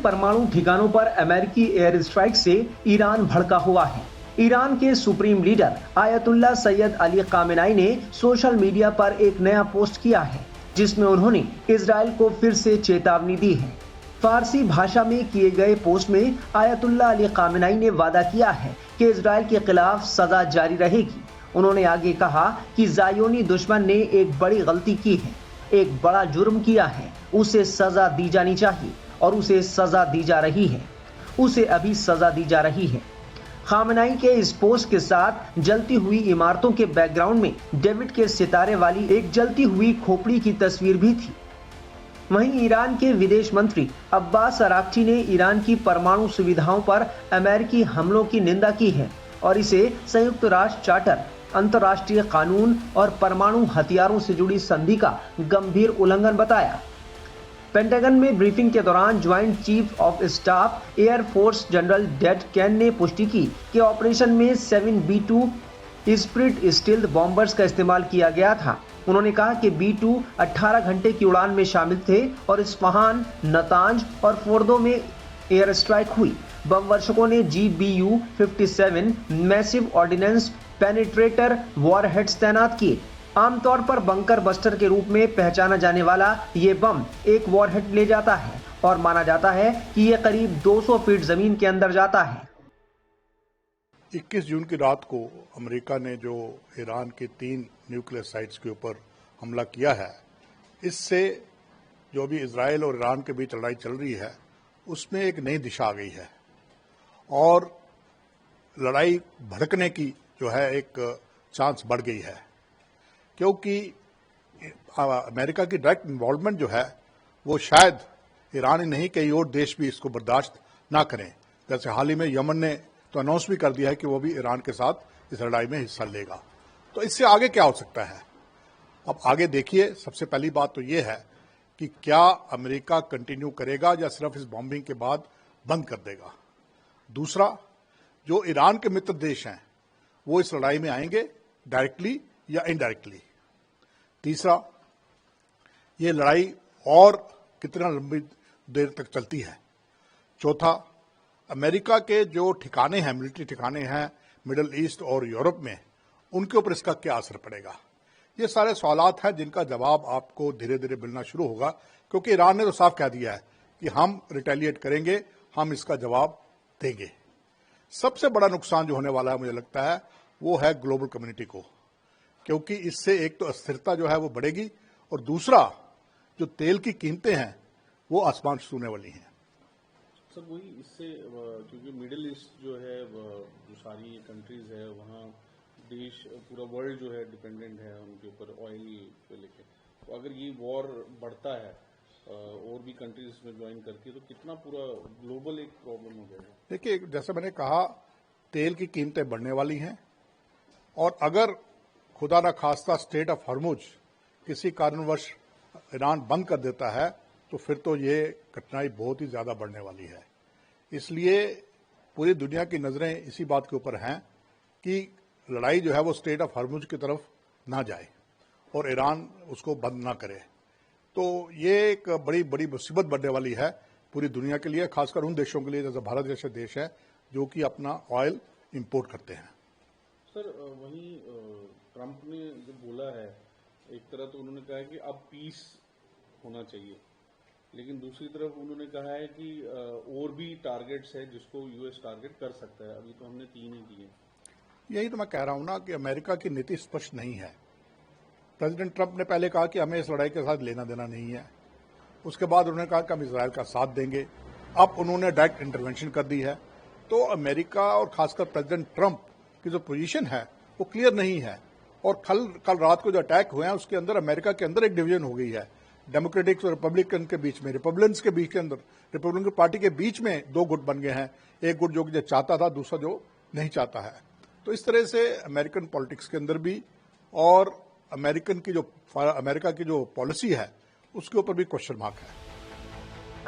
परमाणु ठिकानों पर अमेरिकी एयर स्ट्राइक से ईरान भड़का हुआ है। ईरान के supreme leader ayatollah Syed Ali Khamenei ने सोशल मीडिया पर एक नया पोस्ट किया है, जिसमें उन्होंने इजराइल को फिर से चेतावनी दी है। फारसी भाषा में किए गए पोस्ट में आयतुल्ला अली खामेनेई ने वादा किया है कि इजराइल के खिलाफ सजा जारी रहेगी। उन्होंने आगे कहा कि ज़ायोनी दुश्मन ने एक बड़ी गलती की है, एक बड़ा जुर्म किया है, उसे सजा दी जानी चाहिए और उसे सजा दी जा रही है, उसे अभी सजा दी जा रही है। खामेनेई के इस पोस्ट के साथ जलती हुई इमारतों के बैकग्राउंड में डेविड के सितारे वाली एक जलती हुई खोपड़ी की तस्वीर भी थी। वहीं ईरान के विदेश मंत्री अब्बास अराक्ची ने ईरान की परमाणु सुविधाओं पर अमेरिकी हमलों की निंदा की है और इसे संयुक्त राष्ट्र चार्टर, अंतर्राष्ट्रीय कानून और परमाणु हथियारों से जुड़ी संधि का गंभीर उल्लंघन बताया। पेंटागन में ब्रीफिंग के दौरान joint chief of staff air force general dead can ने पुष्टि की कि ऑपरेशन में 7B-2 स्प्लिट स्टील्थ बॉम्बर्स का इस्तेमाल किया गया था। उन्होंने कहा कि B-2 18 घंटे की उड़ान में शामिल थे और इस्फहान, नतांज और फोर्दो में एयर स्ट्राइक हुई। बम वर्षकों ने GBU-57 massive ordnance penetrator warheads तैनात किए। आमतौर पर बंकर बस्टर के रूप में पहचाना जाने वाला ये बम एक वॉरहेड ले जाता है और माना जाता है कि ये करीब 200 फीट जमीन के अंदर जाता है। 21 जून की रात को अमेरिका ने जो ईरान के 3 न्यूक्लियर साइट्स के ऊपर हमला किया है, इससे जो भी इजराइल और ईरान के बीच लड़ाई चल रही है उसमें एक नई दिशा आ गई है और लड़ाई भड़कने की जो है एक चांस बढ़ गई है, क्योंकि अमेरिका की डायरेक्ट इन्वॉल्वमेंट जो है वो शायद ईरान ही नहीं, कई और देश भी इसको बर्दाश्त ना करें। जैसे हाल ही में यमन ने तो अनाउंस भी कर दिया है कि वो भी ईरान के साथ इस लड़ाई में हिस्सा लेगा। तो इससे आगे क्या हो सकता है? अब आगे देखिए, सबसे पहली बात तो ये है कि क्या अमेरिका कंटिन्यू करेगा या सिर्फ इस बॉम्बिंग के बाद बंद कर देगा। दूसरा, जो ईरान के मित्र देश हैं वो इस लड़ाई में आएंगे डायरेक्टली या इनडायरेक्टली। तीसरा, ये लड़ाई और कितना लंबी देर तक चलती है। चौथा, अमेरिका के जो ठिकाने हैं, मिलिट्री ठिकाने हैं मिडिल ईस्ट और यूरोप में, उनके ऊपर इसका क्या असर पड़ेगा। ये सारे सवालात हैं जिनका जवाब आपको धीरे धीरे मिलना शुरू होगा, क्योंकि ईरान ने तो साफ कह दिया है कि हम रिटेलिएट करेंगे, हम इसका जवाब देंगे। सबसे बड़ा नुकसान जो होने वाला है मुझे लगता है वो है ग्लोबल कम्युनिटी को, क्योंकि इससे एक तो अस्थिरता जो है वो बढ़ेगी और दूसरा जो तेल की कीमतें हैं वो आसमान छूने वाली हैं। सर वही इससे, क्योंकि मिडिल ईस्ट जो है, जो सारी कंट्रीज है वहाँ देश, पूरा वर्ल्ड जो है डिपेंडेंट है उनके ऊपर ऑयल को लेके। तो अगर ये वॉर बढ़ता है और भी कंट्रीज इसमें ज्वाइन करती है तो कितना पूरा ग्लोबल एक प्रॉब्लम हो जाएगा। देखिए, जैसे मैंने कहा, तेल की कीमतें बढ़ने वाली हैं और अगर खुदा न खास्ता स्टेट ऑफ हॉर्मुज किसी कारणवश ईरान बंद कर देता है तो फिर तो ये कठिनाई बहुत ही ज्यादा बढ़ने वाली है। इसलिए पूरी दुनिया की नजरें इसी बात के ऊपर हैं कि लड़ाई जो है वो स्टेट ऑफ हॉर्मुज की तरफ ना जाए और ईरान उसको बंद ना करे। तो ये एक बड़ी बड़ी मुसीबत बढ़ने वाली है पूरी दुनिया के लिए, खासकर उन देशों के लिए जैसे भारत जैसे देश है जो कि अपना ऑयल इंपोर्ट करते हैं। सर वहीं ट्रंप ने जो बोला है, एक तरह तो उन्होंने कहा है कि अब पीस होना चाहिए, लेकिन दूसरी तरफ उन्होंने कहा है कि और भी टारगेट्स है जिसको यूएस टारगेट कर सकता है। अभी तो हमने 3 ही किए। यही तो मैं कह रहा हूं ना कि अमेरिका की नीति स्पष्ट नहीं है। प्रेसिडेंट ट्रंप ने पहले कहा कि हमें इस लड़ाई के साथ लेना देना नहीं है, उसके बाद उन्होंने कहा कि हम इजराइल का साथ देंगे, अब उन्होंने डायरेक्ट इंटरवेंशन कर दी है। तो अमेरिका और खासकर प्रेसिडेंट ट्रंप की जो पोजीशन है वो क्लियर नहीं है। और कल रात को जो अटैक हुए हैं उसके अंदर अमेरिका के अंदर एक डिवीजन हो गई है, डेमोक्रेटिक्स और रिपब्लिकन के बीच में, रिपब्लिकन्स के बीच के अंदर, रिपब्लिकन पार्टी के बीच में 2 गुट बन गए हैं, एक गुट जो चाहता था, दूसरा जो नहीं चाहता है। तो इस तरह से अमेरिकन पॉलिटिक्स के अंदर भी और अमेरिका की जो पॉलिसी है उसके ऊपर भी क्वेश्चन मार्क है।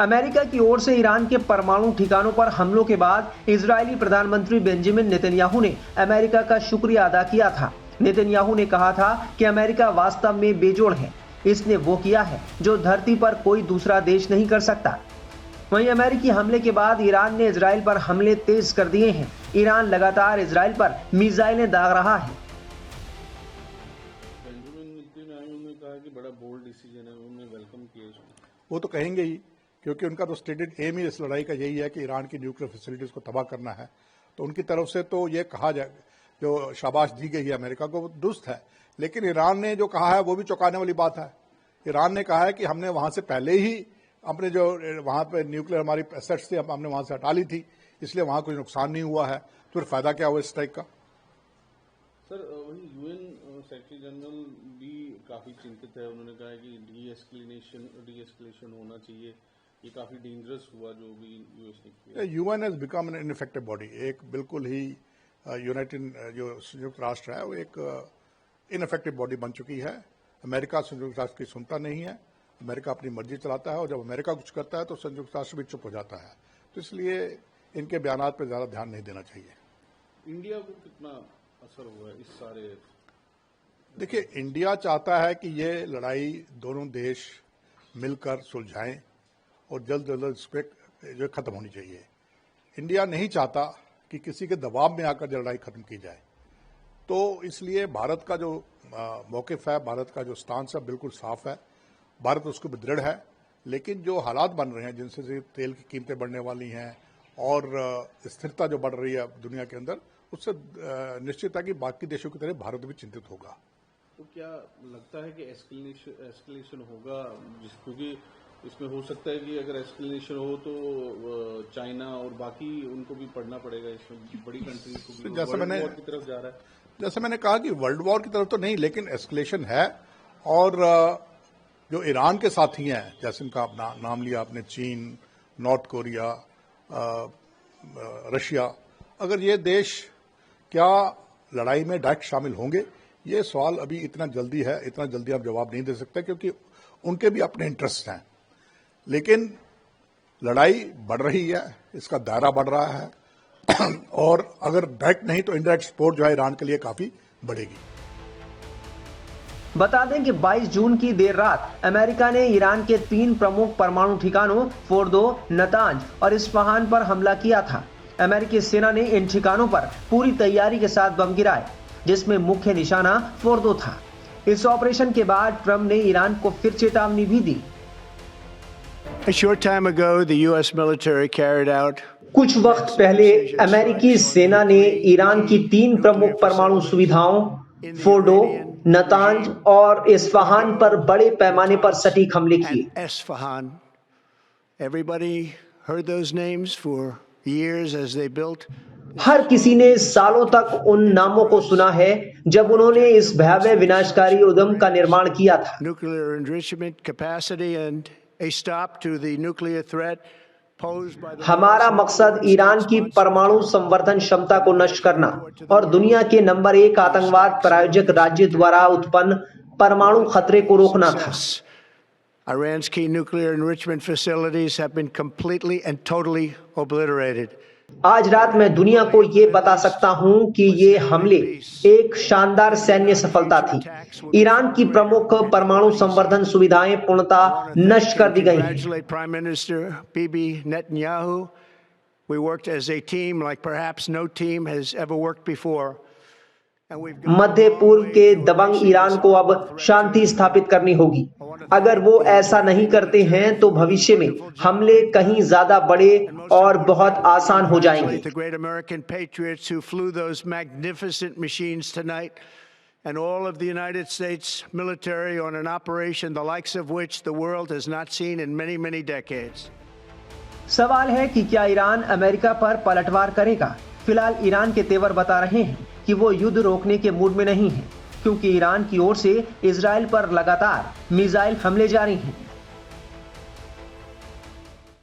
अमेरिका की ओर से ईरान के परमाणु ठिकानों पर हमलों के बाद इजरायली प्रधानमंत्री बेंजामिन नेतन्याहू ने अमेरिका का शुक्रिया अदा किया था। नेतन्याहू ने कहा था कि अमेरिका वास्तव में बेजोड़ है, इसने वो किया है जो धरती पर कोई दूसरा देश नहीं कर सकता। वहीं अमेरिकी हमले के बाद ईरान ने इजराइल पर हमले तेज कर दिए हैं। ईरान लगातार इजराइल पर मिसाइलें दाग रहा है। बेंजामिन नेतन्याहू ने कहा कि बड़ा बोल्ड डिसीजन है, उन्होंने वेलकम किया इसको। वो तो कहेंगे ही, क्योंकि उनका तो स्टेटेड एम ही इस लड़ाई का यही है कि ईरान की न्यूक्लियर फैसिलिटीज को तबाह करना है। तो उनकी तरफ से तो ये कहा जाए, जो शाबाश दी गई है अमेरिका को, वो दुरुस्त है। लेकिन ईरान ने जो कहा है वो भी चौंकाने वाली बात है। ईरान ने कहा है कि हमने वहां से पहले ही अपने जो वहां पे न्यूक्लियर हमारी एसेट्स थी हमने वहां से हटा ली थी, इसलिए वहां कोई नुकसान नहीं हुआ है। तो फिर फायदा क्या हुआ इस स्ट्राइक का? सर वही यूएन सेक्रेटरी जनरल भी काफी चिंतित है। उन्होंने कहा है कि डी एस्केलेशन होना चाहिए। ये काफी डेंजरस हुआ जो भी यूएस ने किया। UN has become an ineffective body. एक बिल्कुल ही यूनाइटेड जो संयुक्त राष्ट्र है वो एक इनइफेक्टिव बॉडी बन चुकी है। अमेरिका संयुक्त राष्ट्र की सुनता नहीं है। अमेरिका अपनी मर्जी चलाता है और जब अमेरिका कुछ करता है तो संयुक्त राष्ट्र भी चुप हो जाता है। तो इसलिए इनके बयानात पर ज्यादा ध्यान नहीं देना चाहिए। इंडिया को कितना असर हुआ है इस सारे? देखिए, इंडिया चाहता है कि ये लड़ाई दोनों देश मिलकर सुलझाएं और जल्द से जल्द इस पर जो खत्म होनी चाहिए। इंडिया नहीं चाहता कि किसी के दबाव में आकर लड़ाई खत्म की जाए। तो इसलिए भारत का जो मौकिफ है, भारत का जो स्टांस है, बिल्कुल साफ है। भारत उसके ऊपर दृढ़ है। लेकिन जो हालात बन रहे हैं, जिनसे तेल की कीमतें बढ़ने वाली हैं और स्थिरता जो बढ़ रही है दुनिया के अंदर, उससे निश्चित है कि बाकी देशों की तरह भारत भी चिंतित होगा। तो क्या लगता है कि एस्केलेशन होगा? क्योंकि इसमें हो सकता है कि अगर एस्केलेशन हो तो चाइना और बाकी उनको भी पढ़ना पड़ेगा। इसमें बड़ी कंट्रीज को भी वर्ल्ड वॉर की तरफ जा रहा है। जैसे मैंने कहा कि वर्ल्ड वॉर की तरफ तो नहीं, लेकिन एस्केलेशन है। और जो ईरान के साथी हैं, जैसे इनका नाम लिया आपने, चीन, नॉर्थ कोरिया, रशिया, अगर ये देश क्या लड़ाई में डायरेक्ट शामिल होंगे, ये सवाल अभी इतना जल्दी आप जवाब नहीं दे सकते, क्योंकि उनके भी अपने इंटरेस्ट हैं। लेकिन लड़ाई बढ़ रही है, इसका दायरा बढ़ रहा है और अगर डायरेक्ट नहीं तो इनडायरेक्ट सपोर्ट जो है ईरान के लिए काफी बढ़ेगी। बता दें कि 22 जून की देर रात अमेरिका ने ईरान के 3 प्रमुख परमाणु ठिकानों फोर्दो, नतांज और इस्फहान पर हमला किया था। अमेरिकी सेना ने इन ठिकानों पर पूरी तैयारी के साथ बम गिराए, जिसमें मुख्य निशाना फोर्दो था। इस ऑपरेशन के बाद ट्रंप ने ईरान को फिर चेतावनी भी दी। A short time ago, the U.S. military carried out कुछ वक्त पहले अमेरिकी सेना ने ईरान की 3 प्रमुख परमाणु सुविधाओं फोर्डो, नतांज और इस्फहान पर बड़े पैमाने पर सटीक हमले किए। Isfahan. Everybody heard those names for years as they built. हर किसी ने सालों तक उन नामों को सुना है जब उन्होंने इस भयावह विनाशकारी उद्यम का निर्माण किया था। Nuclear enrichment capacity and a stop to the nuclear threat posed by the हमारा मकसद ईरान की परमाणु संवर्धन क्षमता को नष्ट करना और दुनिया के नंबर 1 आतंकवाद प्रायोजक राज्य द्वारा उत्पन्न परमाणु खतरे को रोकना था। Iran's key nuclear enrichment facilities have been completely and totally obliterated. आज रात मैं दुनिया को ये बता सकता हूं कि ये हमले एक शानदार सैन्य सफलता थी। ईरान की प्रमुख परमाणु संवर्धन सुविधाएं पूर्णतः नष्ट कर दी गई हैं। Congratulate Prime Minister Bibi Netanyahu. We worked as a team like perhaps no team has ever worked before. मध्य पूर्व के दबंग ईरान को अब शांति स्थापित करनी होगी। अगर वो ऐसा नहीं करते हैं तो भविष्य में हमले कहीं ज्यादा बड़े और बहुत आसान हो जाएंगे। The great American patriots who flew those magnificent machines tonight, and all of the United States military on an operation the likes of which the world has not seen in many, many decades. सवाल है कि क्या Iran America पर पलटवार करेगा? फिलहाल Iran के तेवर बता रहे हैं कि वो युद्ध रोकने के मूड में नहीं है, क्योंकि ईरान की ओर से इजराइल पर लगातार मिसाइल हमले जारी हैं।